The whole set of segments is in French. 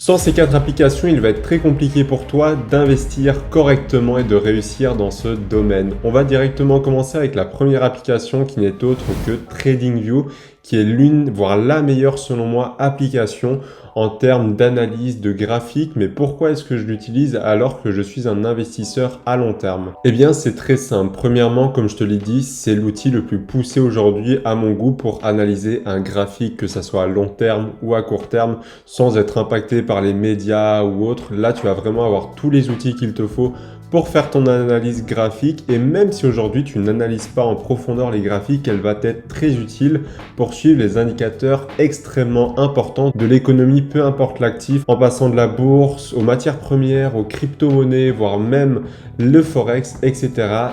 Sans ces 4 applications, il va être très compliqué pour toi d'investir correctement et de réussir dans ce domaine. On va directement commencer avec la première application qui n'est autre que TradingView, qui est l'une, voire la meilleure selon moi, application en termes d'analyse, de graphique. Mais pourquoi est-ce que je l'utilise alors que je suis un investisseur à long terme? Eh bien, c'est très simple. Premièrement, comme je te l'ai dit, c'est l'outil le plus poussé aujourd'hui à mon goût pour analyser un graphique, que ça soit à long terme ou à court terme, sans être impacté par les médias ou autres. Là, tu vas vraiment avoir tous les outils qu'il te faut pour faire ton analyse graphique. Et même si aujourd'hui tu n'analyses pas en profondeur les graphiques, elle va être très utile pour suivre les indicateurs extrêmement importants de l'économie, peu importe l'actif, en passant de la bourse aux matières premières, aux crypto-monnaies, voire même le forex, etc.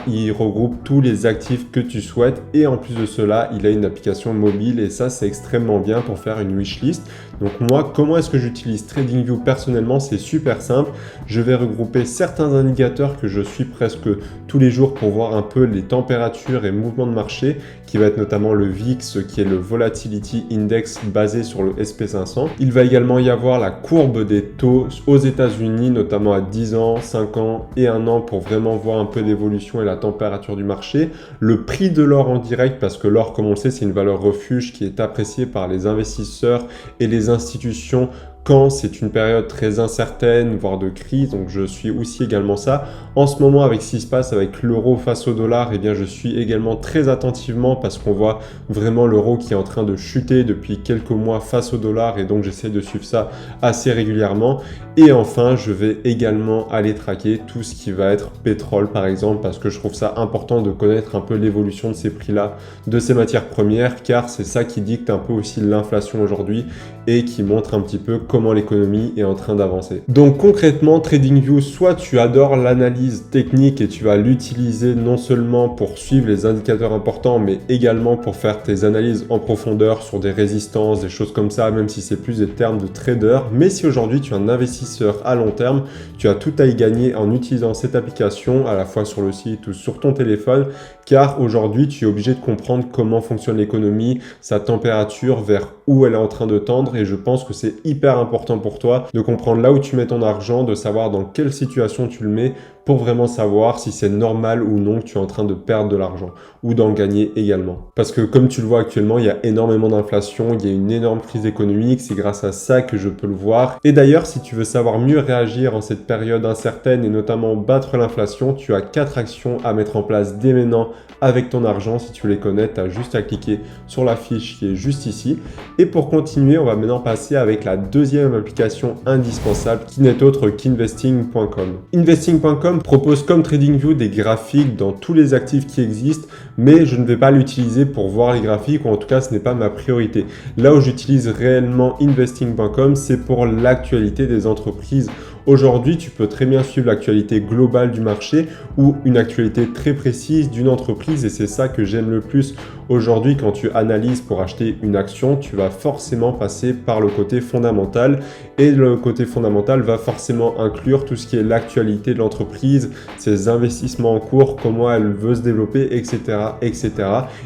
Il regroupe tous les actifs que tu souhaites et en plus de cela, il a une application mobile et ça, c'est extrêmement bien pour faire une wishlist. Donc moi, comment est-ce que j'utilise TradingView personnellement? C'est super simple. Je vais regrouper certains indicateurs que je suis presque tous les jours pour voir un peu les températures et mouvements de marché, qui va être notamment le VIX, qui est le Volatility Index basé sur le SP500. Il va également y avoir la courbe des taux aux États-Unis, notamment à 10 ans, 5 ans et 1 an pour vraiment voir un peu l'évolution et la température du marché. Le prix de l'or en direct, parce que l'or, comme on le sait, c'est une valeur refuge qui est appréciée par les investisseurs et les institutions quand c'est une période très incertaine, voire de crise, donc je suis aussi également ça. En ce moment, avec ce qui se passe avec l'euro face au dollar, eh bien je suis également très attentivement parce qu'on voit vraiment l'euro qui est en train de chuter depuis quelques mois face au dollar et donc j'essaie de suivre ça assez régulièrement. Et enfin, je vais également aller traquer tout ce qui va être pétrole par exemple parce que je trouve ça important de connaître un peu l'évolution de ces prix-là, de ces matières premières, car c'est ça qui dicte un peu aussi l'inflation aujourd'hui et qui montre un petit peu comment l'économie est en train d'avancer. Donc concrètement, TradingView, soit tu adores l'analyse technique et tu vas l'utiliser non seulement pour suivre les indicateurs importants, mais également pour faire tes analyses en profondeur sur des résistances, des choses comme ça, même si c'est plus des termes de trader. Mais si aujourd'hui tu es un investisseur à long terme, tu as tout à y gagner en utilisant cette application à la fois sur le site ou sur ton téléphone, car aujourd'hui tu es obligé de comprendre comment fonctionne l'économie, sa température, vers où elle est en train de tendre, et je pense que c'est hyper important pour toi de comprendre là où tu mets ton argent, de savoir dans quelle situation tu le mets pour vraiment savoir si c'est normal ou non que tu es en train de perdre de l'argent ou d'en gagner également. Parce que comme tu le vois actuellement, il y a énormément d'inflation, il y a une énorme crise économique, c'est grâce à ça que je peux le voir. Et d'ailleurs, si tu veux savoir mieux réagir en cette période incertaine et notamment battre l'inflation, tu as 4 actions à mettre en place dès maintenant avec ton argent. Si tu les connais, tu as juste à cliquer sur la fiche qui est juste ici. Et pour continuer, on va maintenant passer avec la deuxième application indispensable qui n'est autre qu'Investing.com. Investing.com propose comme TradingView des graphiques dans tous les actifs qui existent, mais je ne vais pas l'utiliser pour voir les graphiques, ou en tout cas ce n'est pas ma priorité. Là où j'utilise réellement Investing.com, c'est pour l'actualité des entreprises. Aujourd'hui, tu peux très bien suivre l'actualité globale du marché ou une actualité très précise d'une entreprise, et c'est ça que j'aime le plus. Aujourd'hui, quand tu analyses pour acheter une action, tu vas forcément passer par le côté fondamental, et le côté fondamental va forcément inclure tout ce qui est l'actualité de l'entreprise, ses investissements en cours, comment elle veut se développer, etc., etc.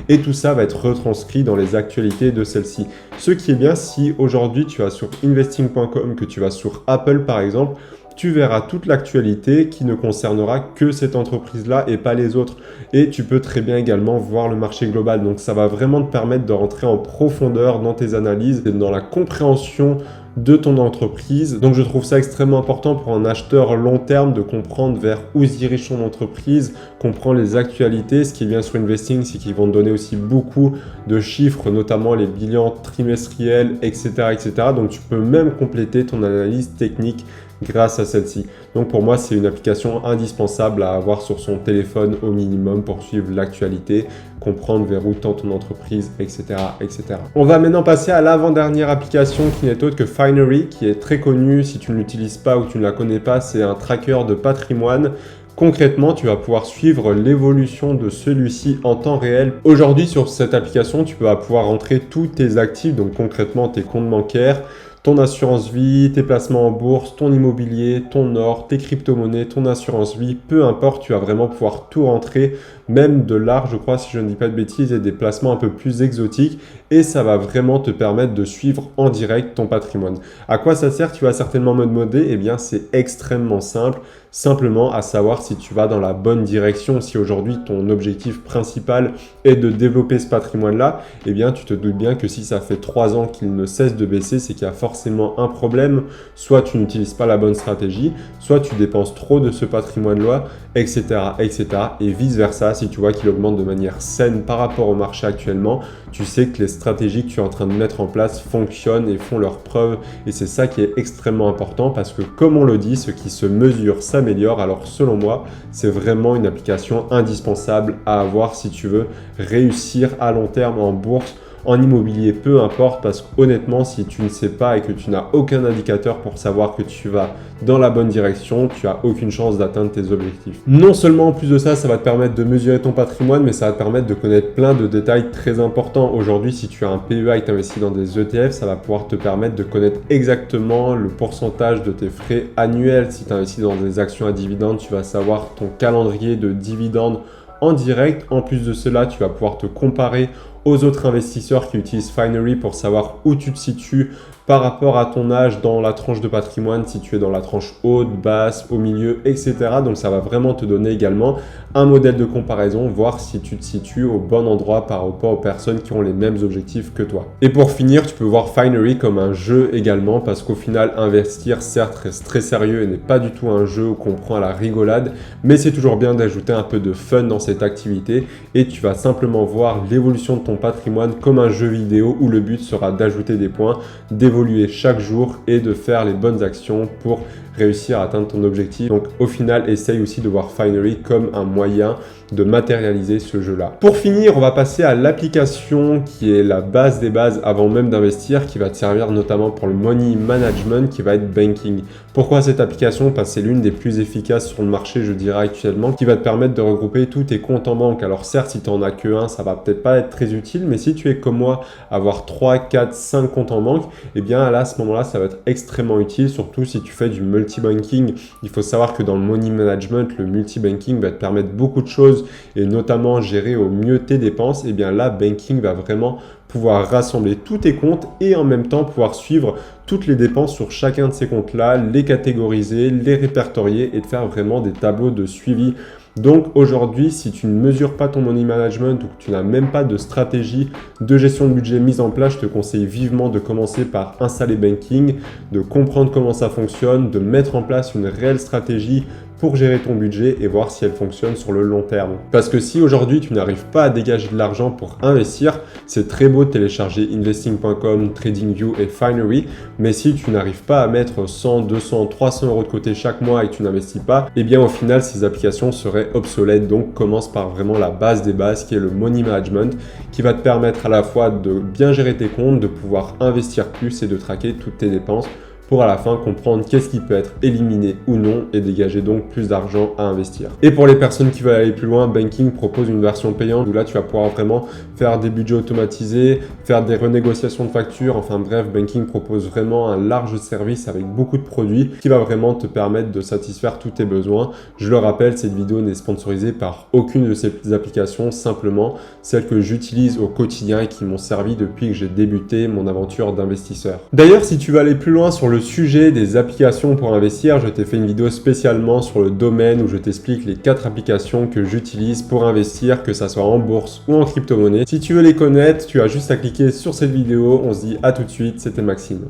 Et tout ça va être retranscrit dans les actualités de celle-ci. Ce qui est bien, si aujourd'hui tu vas sur investing.com, que tu vas sur Apple par exemple, tu verras toute l'actualité qui ne concernera que cette entreprise-là et pas les autres. Et tu peux très bien également voir le marché global. Donc ça va vraiment te permettre de rentrer en profondeur dans tes analyses et dans la compréhension de ton entreprise. Donc je trouve ça extrêmement important pour un acheteur long terme de comprendre vers où se dirige son entreprise, comprendre les actualités. Ce qui est bien sur Investing, c'est qu'ils vont te donner aussi beaucoup de chiffres, notamment les bilans trimestriels, etc., etc. Donc tu peux même compléter ton analyse technique grâce à celle-ci. Donc pour moi, c'est une application indispensable à avoir sur son téléphone au minimum pour suivre l'actualité, comprendre vers où tend ton entreprise, etc., etc. On va maintenant passer à l'avant-dernière application qui n'est autre que Finery, qui est très connue. Si tu ne l'utilises pas ou que tu ne la connais pas, c'est un tracker de patrimoine. Concrètement, tu vas pouvoir suivre l'évolution de celui-ci en temps réel. Aujourd'hui, sur cette application, tu vas pouvoir rentrer tous tes actifs, donc concrètement tes comptes bancaires, ton assurance vie, tes placements en bourse, ton immobilier, ton or, tes crypto-monnaies, ton assurance vie, peu importe, tu vas vraiment pouvoir tout rentrer, même de l'art, je crois, si je ne dis pas de bêtises, et des placements un peu plus exotiques, et ça va vraiment te permettre de suivre en direct ton patrimoine. À quoi ça sert? Tu vas certainement me demander. Eh bien, c'est extrêmement simple, simplement à savoir si tu vas dans la bonne direction. Si aujourd'hui ton objectif principal est de développer ce patrimoine-là, eh bien, tu te doutes bien que si ça fait 3 ans qu'il ne cesse de baisser, c'est qu'il y a forcément un problème. Soit tu n'utilises pas la bonne stratégie, soit tu dépenses trop de ce patrimoine-là, etc., etc. Et vice-versa, si tu vois qu'il augmente de manière saine par rapport au marché actuellement, tu sais que les stratégies que tu es en train de mettre en place fonctionnent et font leurs preuves. Et c'est ça qui est extrêmement important parce que, comme on le dit, ce qui se mesure s'améliore. Alors selon moi, c'est vraiment une application indispensable à avoir si tu veux réussir à long terme en bourse, en immobilier, peu importe, parce qu'honnêtement, si tu ne sais pas et que tu n'as aucun indicateur pour savoir que tu vas dans la bonne direction, tu n'as aucune chance d'atteindre tes objectifs. Non seulement en plus de ça, ça va te permettre de mesurer ton patrimoine, mais ça va te permettre de connaître plein de détails très importants. Aujourd'hui, si tu as un PEA et que tu investis dans des ETF, ça va pouvoir te permettre de connaître exactement le pourcentage de tes frais annuels. Si tu investis dans des actions à dividendes, tu vas savoir ton calendrier de dividendes en direct. En plus de cela, tu vas pouvoir te comparer aux autres investisseurs qui utilisent Finery pour savoir où tu te situes par rapport à ton âge dans la tranche de patrimoine, si tu es dans la tranche haute, basse, au milieu, etc. Donc ça va vraiment te donner également un modèle de comparaison, voir si tu te situes au bon endroit par rapport aux personnes qui ont les mêmes objectifs que toi. Et pour finir, tu peux voir Finery comme un jeu également, parce qu'au final, investir, certes, reste très sérieux et n'est pas du tout un jeu qu'on prend à la rigolade, mais c'est toujours bien d'ajouter un peu de fun dans cette activité et tu vas simplement voir l'évolution de ton patrimoine comme un jeu vidéo où le but sera d'ajouter des points, d'évoluer chaque jour et de faire les bonnes actions pour réussir à atteindre ton objectif. Donc au final, essaye aussi de voir Finery comme un moyen de matérialiser ce jeu-là. Pour finir, on va passer à l'application qui est la base des bases avant même d'investir, qui va te servir notamment pour le money management, qui va être Banking. Pourquoi cette application? Parce que c'est l'une des plus efficaces sur le marché, je dirais actuellement, qui va te permettre de regrouper tous tes comptes en banque. Alors certes, si tu n'en as que un, ça va peut-être pas être très utile, mais si tu es comme moi, avoir 3, 4, 5 comptes en banque, eh bien là, à ce moment-là, ça va être extrêmement utile, surtout si tu fais du multi-banking. Il faut savoir que dans le money management, le multi-banking va te permettre beaucoup de choses et notamment gérer au mieux tes dépenses. Et bien là, Banking va vraiment pouvoir rassembler tous tes comptes et en même temps pouvoir suivre toutes les dépenses sur chacun de ces comptes-là, les catégoriser, les répertorier et de faire vraiment des tableaux de suivi. Donc aujourd'hui, si tu ne mesures pas ton money management ou que tu n'as même pas de stratégie de gestion de budget mise en place, je te conseille vivement de commencer par installer Banking, de comprendre comment ça fonctionne, de mettre en place une réelle stratégie pour gérer ton budget et voir si elle fonctionne sur le long terme. Parce que si aujourd'hui tu n'arrives pas à dégager de l'argent pour investir, c'est très beau de télécharger investing.com, TradingView et Finery, mais si tu n'arrives pas à mettre 100, 200, 300 euros de côté chaque mois et que tu n'investis pas, eh bien au final ces applications seraient obsolètes. Donc commence par vraiment la base des bases qui est le money management, qui va te permettre à la fois de bien gérer tes comptes, de pouvoir investir plus et de traquer toutes tes dépenses pour à la fin comprendre qu'est-ce qui peut être éliminé ou non et dégager donc plus d'argent à investir. Et pour les personnes qui veulent aller plus loin, Banking propose une version payante où là tu vas pouvoir vraiment faire des budgets automatisés, faire des renégociations de factures, enfin bref, Banking propose vraiment un large service avec beaucoup de produits qui va vraiment te permettre de satisfaire tous tes besoins. Je le rappelle, cette vidéo n'est sponsorisée par aucune de ces applications, simplement celles que j'utilise au quotidien et qui m'ont servi depuis que j'ai débuté mon aventure d'investisseur. D'ailleurs, si tu veux aller plus loin sur le sujet des applications pour investir, je t'ai fait une vidéo spécialement sur le domaine où je t'explique les 4 applications que j'utilise pour investir, que ça soit en bourse ou en crypto-monnaie. Si tu veux les connaître, tu as juste à cliquer sur cette vidéo. On se dit à tout de suite, c'était Maxime.